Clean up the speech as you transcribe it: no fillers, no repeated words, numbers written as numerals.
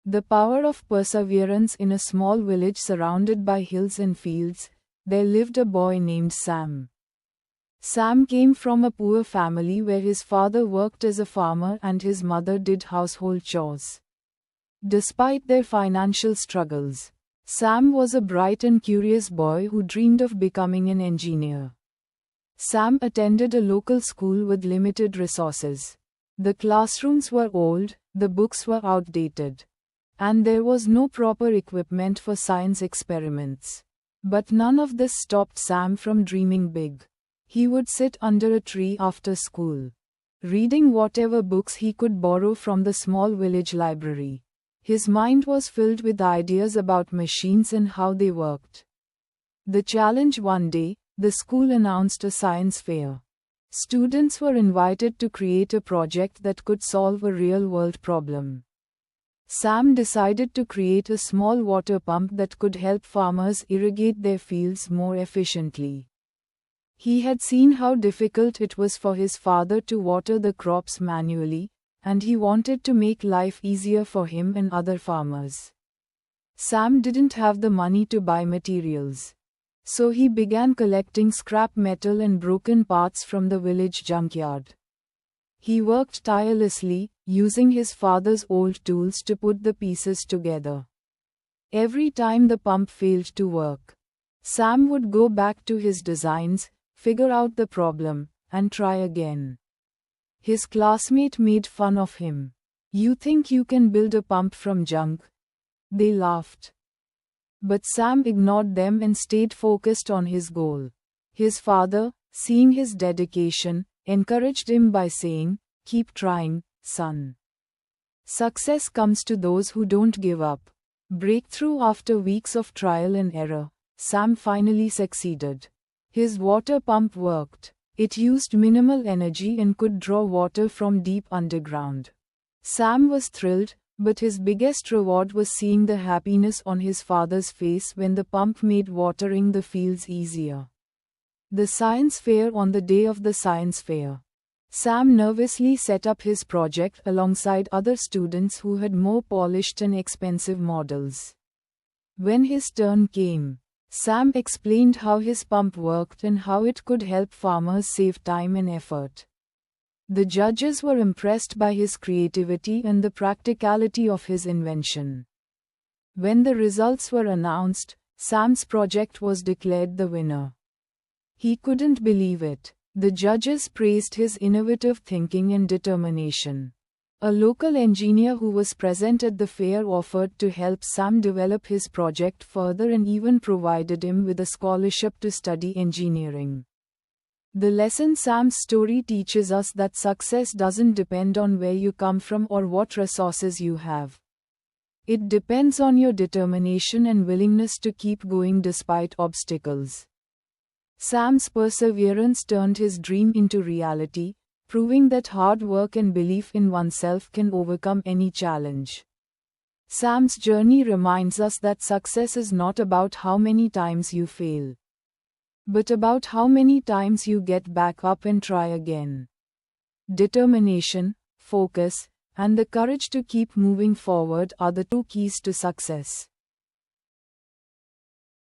The power of perseverance. In a small village surrounded by hills and fields, there lived a boy named Sam. Sam came from a poor family where his father worked as a farmer and his mother did household chores. Despite their financial struggles, Sam was a bright and curious boy who dreamed of becoming an engineer. Sam attended a local school with limited resources. The classrooms were old, the books were outdated, and there was no proper equipment for science experiments. But none of this stopped Sam from dreaming big. He would sit under a tree after school, reading whatever books he could borrow from the small village library. His mind was filled with ideas about machines and how they worked. The challenge. One day, the school announced a science fair. Students were invited to create a project that could solve a real-world problem. Sam decided to create a small water pump that could help farmers irrigate their fields more efficiently. He had seen how difficult it was for his father to water the crops manually, and he wanted to make life easier for him and other farmers. Sam didn't have the money to buy materials, so he began collecting scrap metal and broken parts from the village junkyard. He worked tirelessly, using his father's old tools to put the pieces together. Every time the pump failed to work, Sam would go back to his designs, figure out the problem, and try again. His classmate made fun of him. "You think you can build a pump from junk?" They laughed. But Sam ignored them and stayed focused on his goal. His father, seeing his dedication, encouraged him by saying, "Keep trying, son. Success comes to those who don't give up." Breakthrough. After weeks of trial and error, Sam finally succeeded. His water pump worked. It used minimal energy and could draw water from deep underground. Sam was thrilled, but his biggest reward was seeing the happiness on his father's face when the pump made watering the fields easier. The science fair. On the day of the science fair, Sam nervously set up his project alongside other students who had more polished and expensive models. When his turn came, Sam explained how his pump worked and how it could help farmers save time and effort. The judges were impressed by his creativity and the practicality of his invention. When the results were announced, Sam's project was declared the winner. He couldn't believe it. The judges praised his innovative thinking and determination. A local engineer who was present at the fair offered to help Sam develop his project further and even provided him with a scholarship to study engineering. The lesson. Sam's story teaches us that success doesn't depend on where you come from or what resources you have. It depends on your determination and willingness to keep going despite obstacles. Sam's perseverance turned his dream into reality, proving that hard work and belief in oneself can overcome any challenge. Sam's journey reminds us that success is not about how many times you fail, but about how many times you get back up and try again. Determination, focus, and the courage to keep moving forward are the two keys to success.